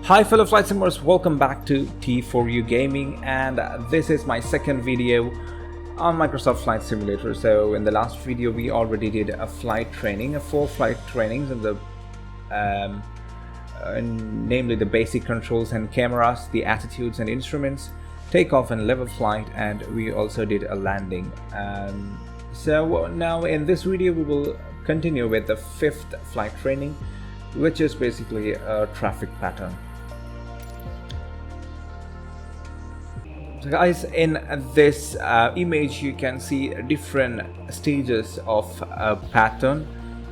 Hi fellow flight simmers, welcome back to T4U Gaming, and this is my second video on Microsoft Flight Simulator. So in the last video we already did a flight training, 4 flight trainings in the namely the basic controls and cameras, the attitudes and instruments, takeoff and level flight, and we also did a landing. So now in this video we will continue with the 5th flight training, which is basically a traffic pattern. So guys, in this image you can see different stages of a pattern.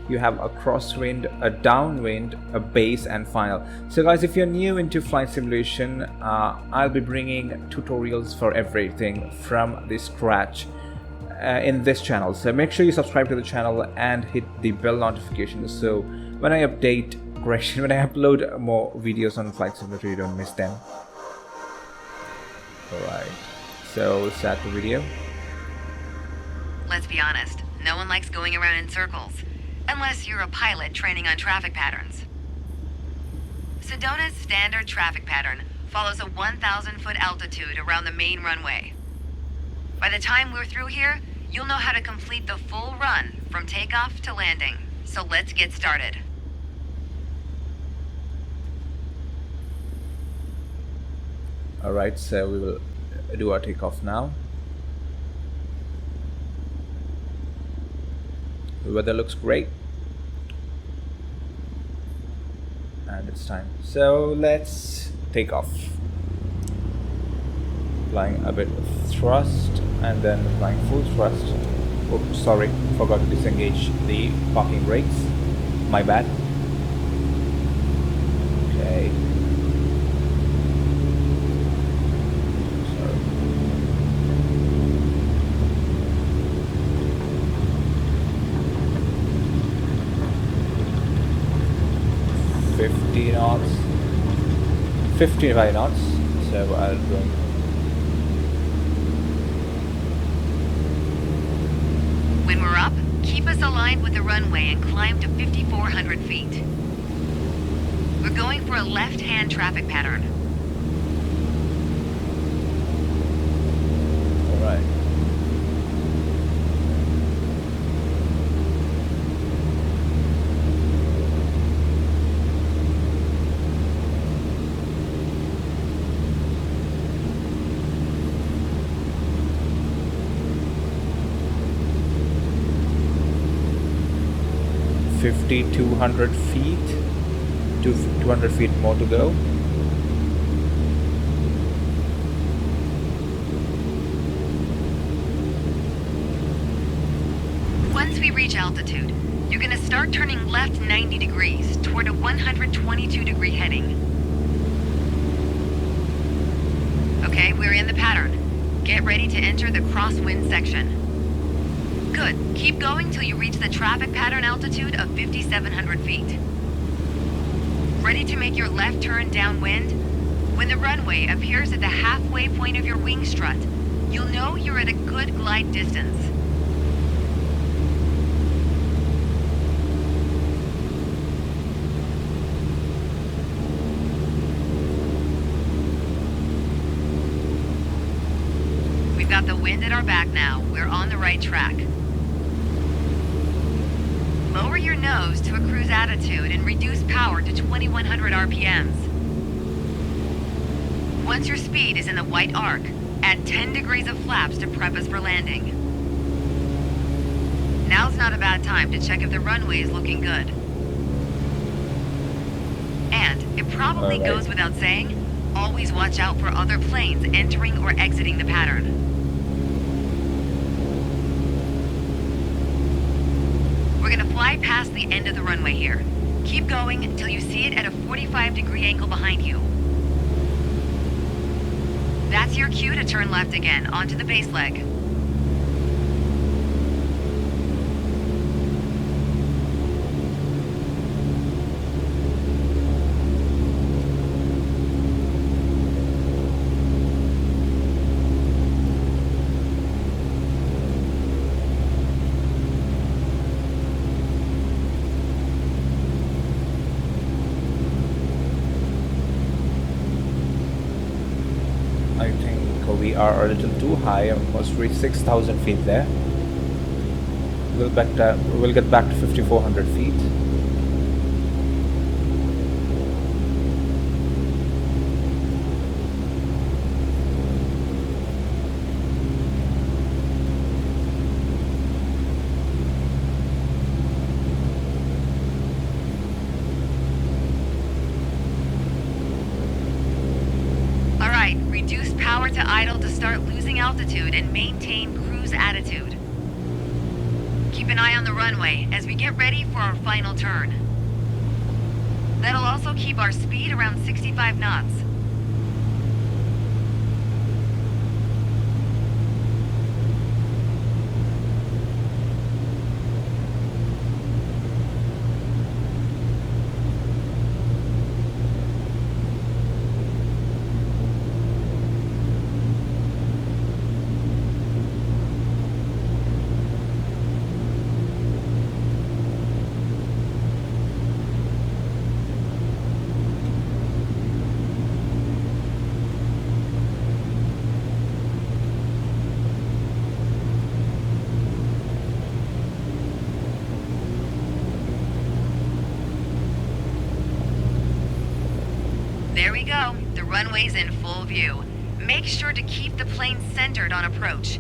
You have a crosswind, a downwind, a base, and final. So guys, if you're new into flight simulation, I'll be bringing tutorials for everything from the scratch in this channel. So make sure you subscribe to the channel and hit the bell notification, so when I upload more videos on flight simulator, you don't miss them. Alright, so start the video. Let's be honest, no one likes going around in circles, unless you're a pilot training on traffic patterns. Sedona's standard traffic pattern follows a 1,000-foot altitude around the main runway. By the time we're through here, you'll know how to complete the full run from takeoff to landing. So let's get started. Alright, so we will do our takeoff now. The weather looks great, and it's time. So let's take off. Flying a bit of thrust and then flying full thrust. Oops, sorry, forgot to disengage the parking brakes. My bad. Okay. 50 knots, 55 knots, so I'll go. When we're up, keep us aligned with the runway and climb to 5,400 feet. We're going for a left-hand traffic pattern. Alright. $5,200 feet, 200 feet more to go. Once we reach altitude, you're gonna start turning left 90 degrees toward a 122-degree heading. Okay, we're in the pattern. Get ready to enter the crosswind section. Good. Keep going till you reach the traffic pattern altitude of 5,700 feet. Ready to make your left turn downwind? When the runway appears at the halfway point of your wing strut, you'll know you're at a good glide distance. We've got the wind at our back now. We're on the right track. Lower your nose to a cruise attitude and reduce power to 2,100 RPMs. Once your speed is in the white arc, add 10 degrees of flaps to prep us for landing. Now's not a bad time to check if the runway is looking good. And it probably goes without saying, always watch out for other planes entering or exiting the pattern. We're gonna fly past the end of the runway here. Keep going until you see it at a 45-degree angle behind you. That's your cue to turn left again, onto the base leg. are a little too high, almost reach 6,000 feet there. We'll get back to 5,400 feet. Alright, reduce power to idle to start losing altitude and maintain cruise attitude. Keep an eye on the runway as we get ready for our final turn. That'll also keep our speed around 65 knots. There we go. The runway's in full view. Make sure to keep the plane centered on approach.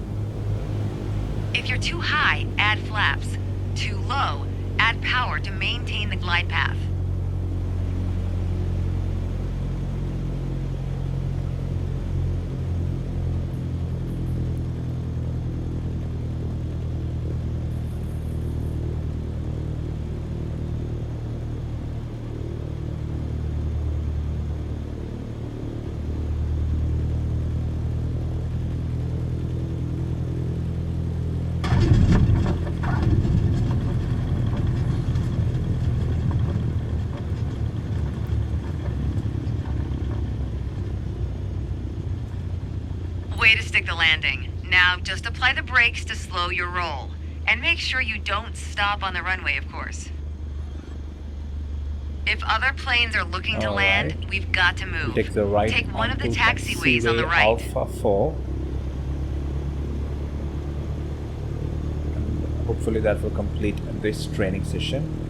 If you're too high, add flaps. Too low, add power to maintain the glide path. Way to stick the landing. Now, just apply the brakes to slow your roll. And make sure you don't stop on the runway, of course. If other planes are looking to land, we've got to move. Take the right. Take one of the taxiways on the right. Alpha 4. And hopefully that will complete this training session.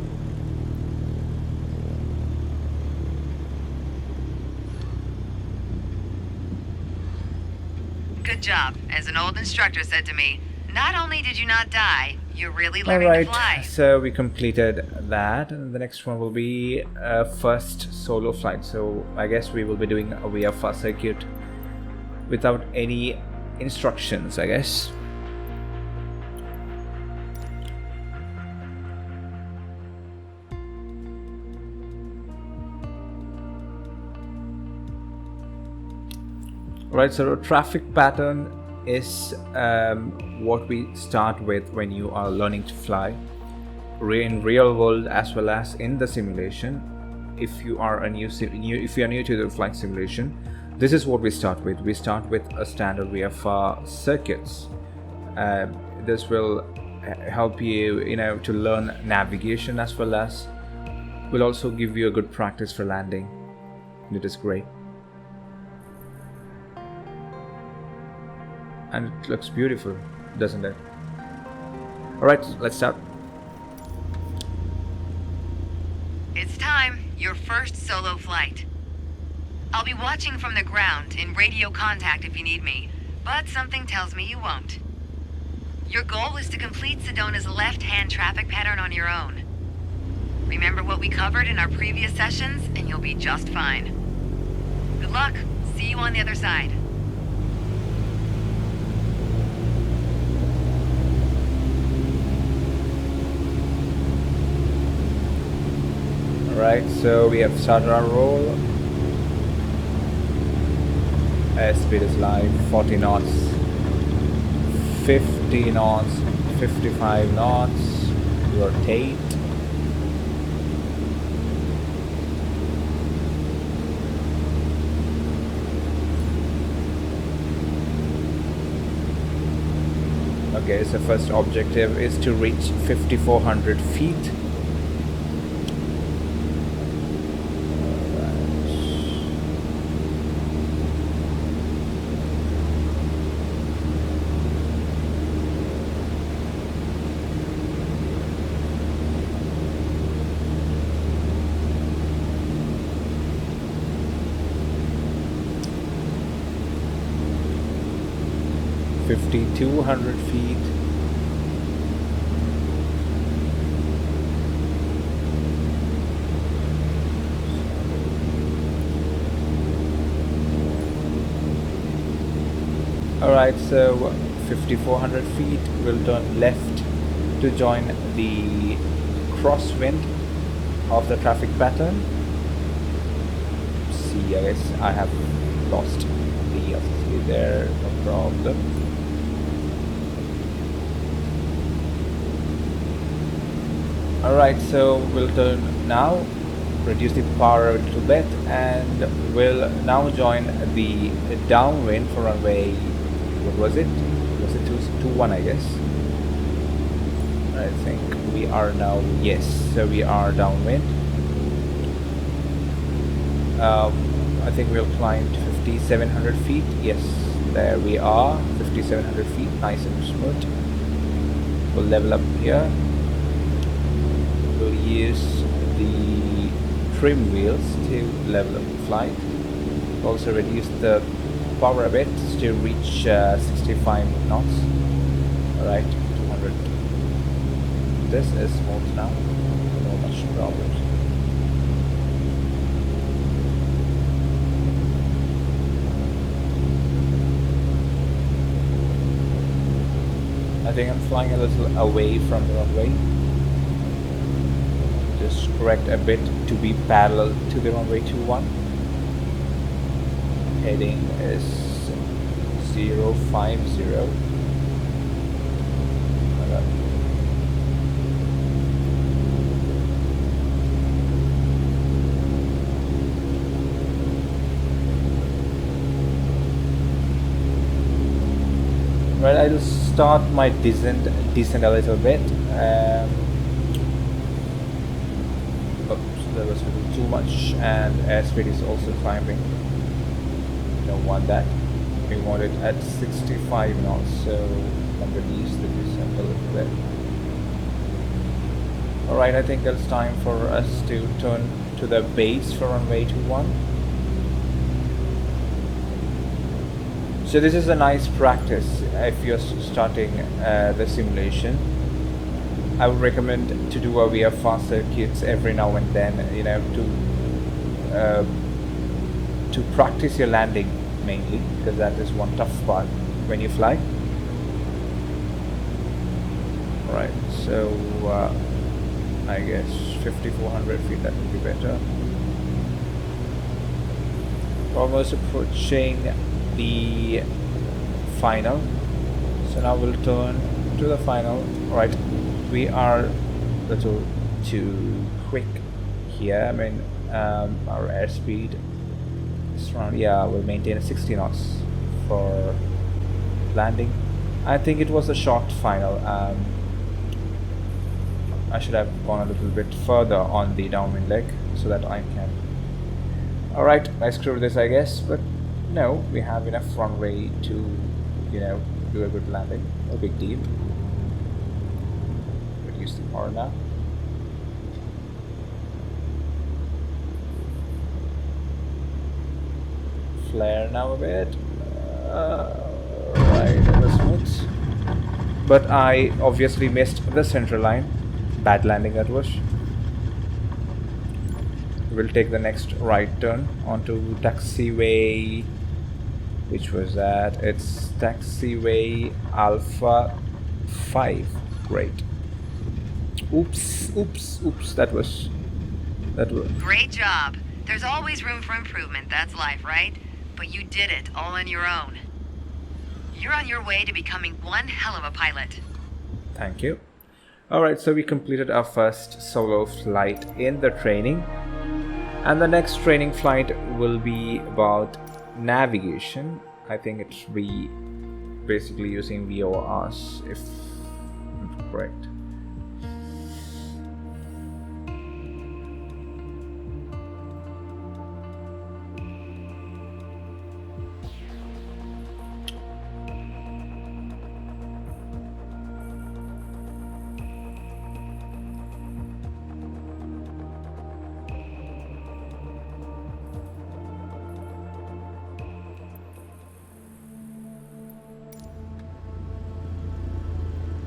Good job. As an old instructor said to me, not only did you not die, you're really learning to fly. So we completed that, and the next one will be first solo flight. So I guess we will be doing a VFR circuit without any instructions, I guess. Right, so the traffic pattern is what we start with when you are learning to fly in real world as well as in the simulation. If you are new to the flight simulation, this is what we start with. We start with a standard VFR circuits. This will help you, to learn navigation as well as will also give you a good practice for landing. It is great. And it looks beautiful, doesn't it? Alright, let's start. It's time. Your first solo flight. I'll be watching from the ground in radio contact if you need me, but something tells me you won't. Your goal is to complete Sedona's left-hand traffic pattern on your own. Remember what we covered in our previous sessions, and you'll be just fine. Good luck. See you on the other side. Alright, so we have started our roll. Airspeed is live, 40 knots, 50 knots, 55 knots, rotate. Okay, so first objective is to reach 5,400 feet. 5,200 feet. Alright, so 5,400 feet, we'll turn left to join the crosswind of the traffic pattern. See, I guess I have lost the obviously there, no problem. Alright, so we'll turn now, reduce the power a little bit, and we'll now join the downwind for runway, what was it? Was it 21, I guess? I think we are now, yes, so we are downwind. I think we'll climb to 5,700 feet. Yes, there we are, 5,700 feet, nice and smooth. We'll level up here. We'll use the trim wheels to level up the flight. Also reduce the power a bit to reach 65 knots. Alright, 200. This is smooth now, no much problems. I think I'm flying a little away from the runway. Just correct a bit to be parallel to the runway 21. Heading is 050. Right, I'll start my descent a little bit. Oops, there was a little too much, and airspeed is also climbing. Don't want that. We want it at 65 knots, so I'm going to use the descent a little bit. Alright, I think it's time for us to turn to the base for runway 21. So this is a nice practice if you're starting the simulation. I would recommend to do a VFR circuits every now and then, you know, to practice your landing mainly, because that is one tough part when you fly. Right, so I guess 5,400 feet, that would be better. Almost approaching the final, so now we'll turn to the final. Right, we are a little too quick here. I mean, our airspeed is around, yeah, we'll maintain a 60 knots for landing. I think it was a short final. I should have gone a little bit further on the downwind leg so that I can. Alright, I screwed this, I guess, but no, we have enough runway to, you know, do a good landing. No big deal. Reduce the power now. Flare now a bit. Right, that was smooth. But I obviously missed the center line. Bad landing that was. We'll take the next right turn onto taxiway. Which was that? It's taxiway Alpha 5. Great. Oops. That was. Great job. There's always room for improvement, that's life, right? But you did it all on your own. You're on your way to becoming one hell of a pilot. Thank you. Alright, so we completed our first solo flight in the training. And the next training flight will be about navigation. I think it should be basically using VORs, if I'm correct.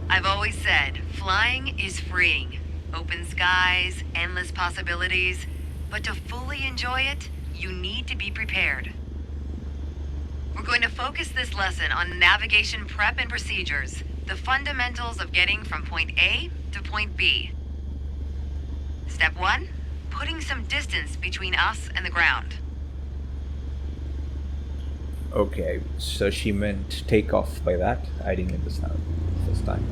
I've always said, flying is freeing. Open skies, endless possibilities. But to fully enjoy it, you need to be prepared. We're going to focus this lesson on navigation prep and procedures, the fundamentals of getting from point A to point B. Step 1, putting some distance between us and the ground. Okay, so she meant take off by that. I didn't understand first time.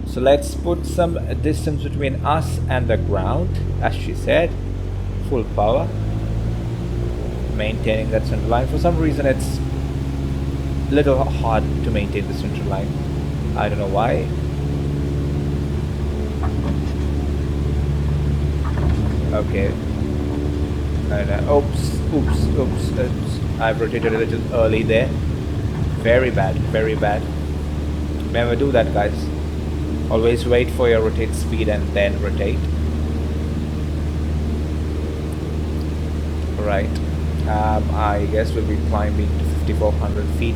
So let's put some distance between us and the ground, as she said. Full power. Maintaining that center line. For some reason it's a little hard to maintain the center line. I don't know why. Okay. And oops. I've rotated a little early there. Very bad, very bad. Never do that, guys. Always wait for your rotate speed and then rotate. Right. I guess we'll be climbing to 5,400 feet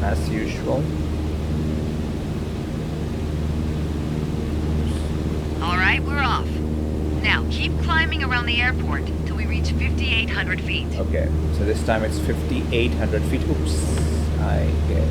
as usual. Alright, we're off. Now, keep climbing around the airport till we reach 5,800 feet. Okay, so this time it's 5,800 feet. Oops, I guess.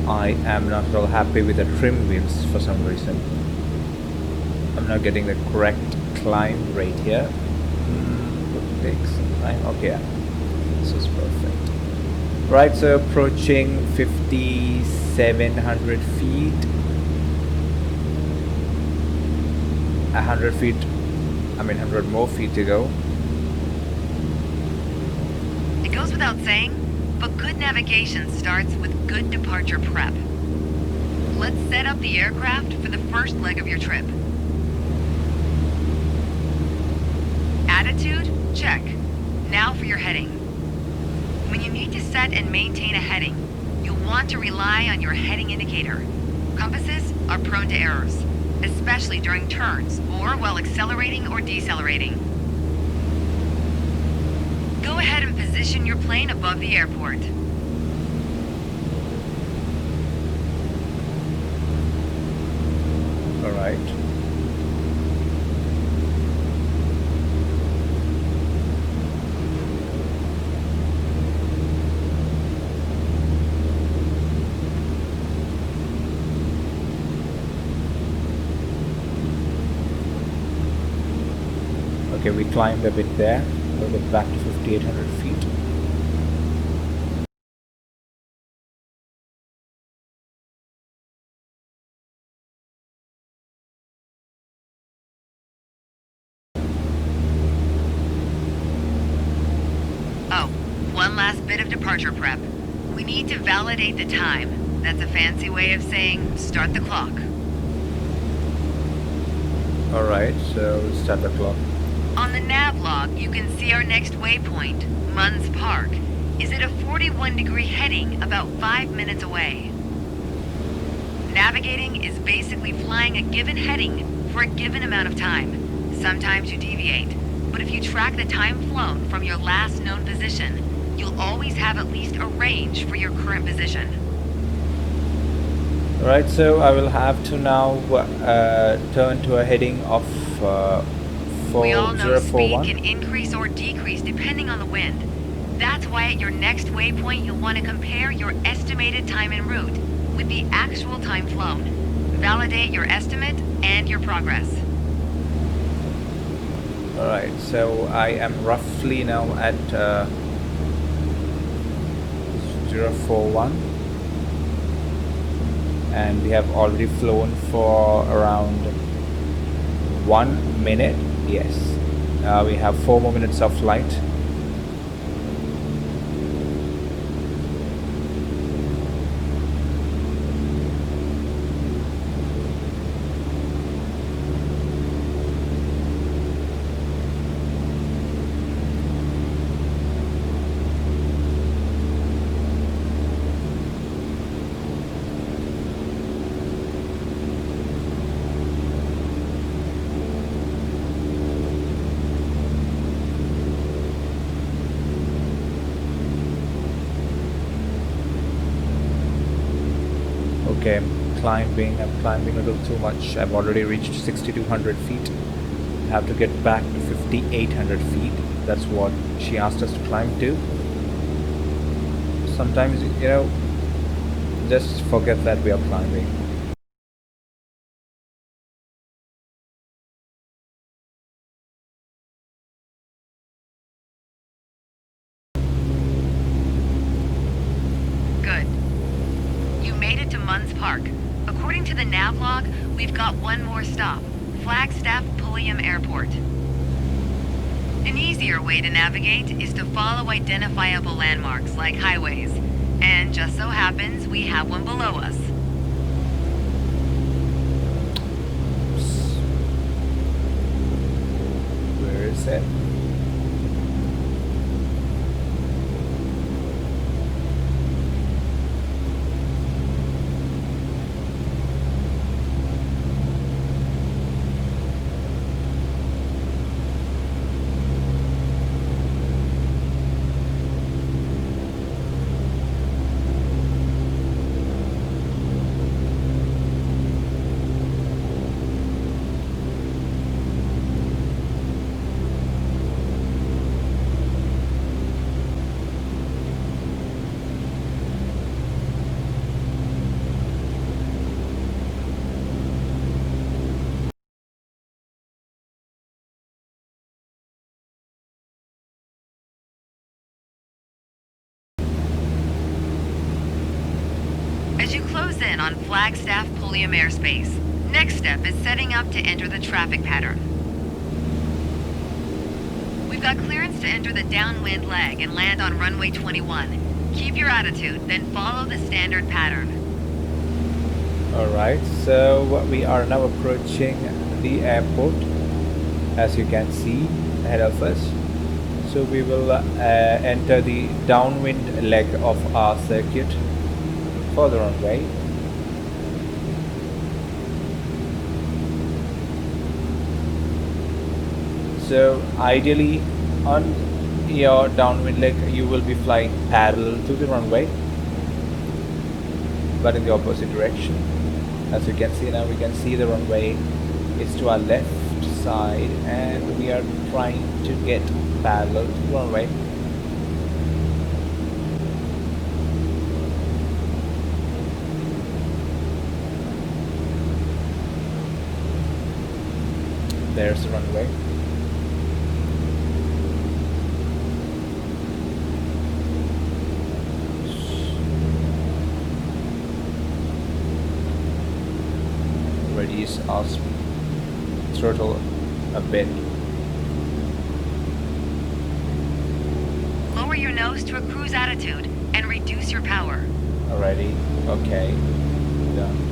I am not at all happy with the trim wheels for some reason. I'm not getting the correct climb rate here. Would take some time. Okay, yeah. This is perfect. Right, so approaching 5,700 feet. 100 feet, 100 more feet to go. It goes without saying, but good navigation starts with good departure prep. Let's set up the aircraft for the first leg of your trip. Attitude? Check. Now for your heading. When you need to set and maintain a heading, you'll want to rely on your heading indicator. Compasses are prone to errors, especially during turns or while accelerating or decelerating. Go ahead and position your plane above the airport. All right. Okay, we climbed a bit there. We'll get back to 5,800 feet. Oh, one last bit of departure prep. We need to validate the time. That's a fancy way of saying start the clock. All right, so we'll start the clock. On the nav log, you can see our next waypoint, Munns Park, is at a 41-degree heading about 5 minutes away. Navigating is basically flying a given heading for a given amount of time. Sometimes you deviate, but if you track the time flown from your last known position, you'll always have at least a range for your current position. All right, so I will have to now turn to a heading of We all know speed 4041. can increase or decrease depending on the wind. That's why at your next waypoint you'll want to compare your estimated time en route with the actual time flown. Validate your estimate and your progress. Alright, so I am roughly now at 041, and we have already flown for around 1 minute. Yes, we have 4 more minutes of flight. Okay, I'm climbing a little too much. I've already reached 6,200 feet. I have to get back to 5,800 feet. That's what she asked us to climb to. Sometimes, you know, just forget that we are climbing. Good. You made it to Munns Park. According to the nav log, we've got one more stop. Flagstaff Pulliam Airport. An easier way to navigate is to follow identifiable landmarks like highways. And just so happens we have one below us. Where is it? As you close in on Flagstaff Pulliam airspace, next step is setting up to enter the traffic pattern. We've got clearance to enter the downwind leg and land on runway 21. Keep your attitude, then follow the standard pattern. Alright, so we are now approaching the airport, as you can see ahead of us. So we will enter the downwind leg of our circuit for the runway. So ideally on your downwind leg you will be flying parallel to the runway, but in the opposite direction. As you can see now, we can see the runway is to our left side and we are trying to get parallel to the runway. There's the runway. Reduce our throttle a bit. Lower your nose to a cruise attitude and reduce your power. Alrighty, okay, done.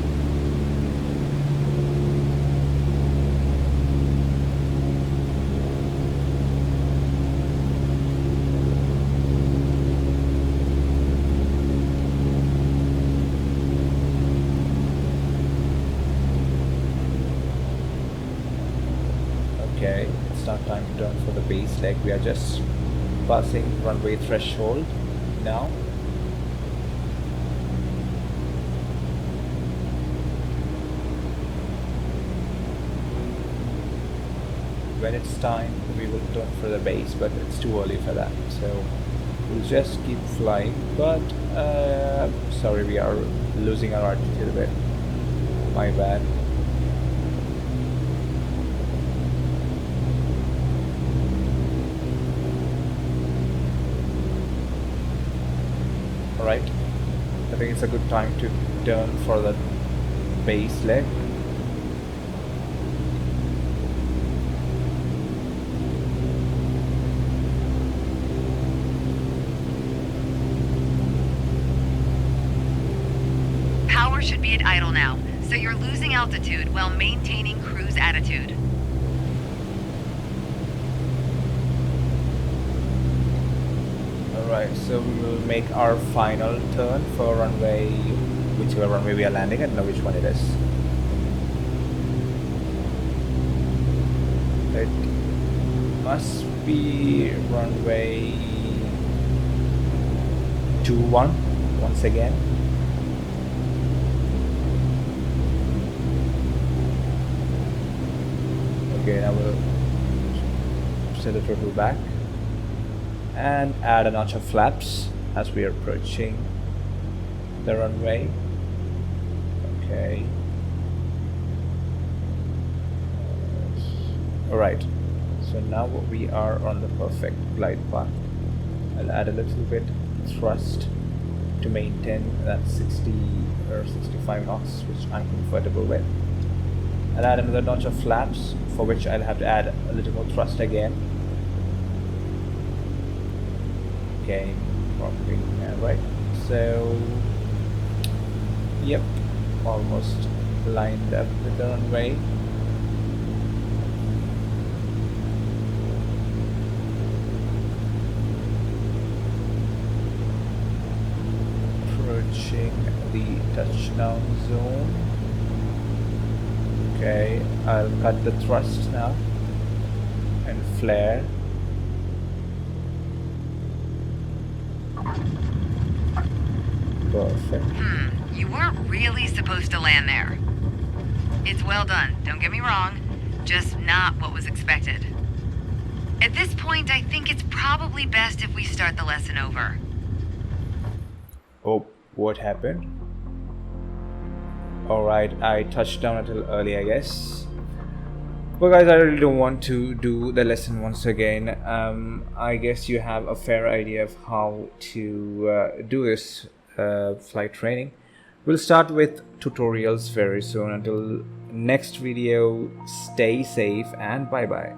Okay, it's not time to turn for the base leg. We are just passing runway threshold now. When it's time, we will turn for the base, but it's too early for that. So we'll just keep flying. But sorry, we are losing our altitude a bit. My bad. Alright, I think it's a good time to turn for the base leg. Power should be at idle now, so you're losing altitude while maintaining cruise attitude. Alright, so we will make our final turn for runway, whichever runway we are landing. I don't know which one it is. It must be runway 21 once again. Okay, now we'll set the throttle back and add a notch of flaps as we are approaching the runway. Okay. Alright, so now we are on the perfect glide path. I'll add a little bit thrust to maintain that 60 or 65 knots, which I'm comfortable with. I'll add another notch of flaps, for which I'll have to add a little more thrust again. Okay, right. So, yep, almost lined up with the runway. Approaching the touchdown zone. Okay, I'll cut the thrust now and flare. Perfect. You weren't really supposed to land there. It's well done, don't get me wrong, just not what was expected. At this point, I think it's probably best if we start the lesson over. Oh, what happened? Alright, I touched down a little early, I guess. Well guys, I really don't want to do the lesson once again. I guess you have a fair idea of how to do this flight training. We'll start with tutorials very soon. Until next video, stay safe and bye bye.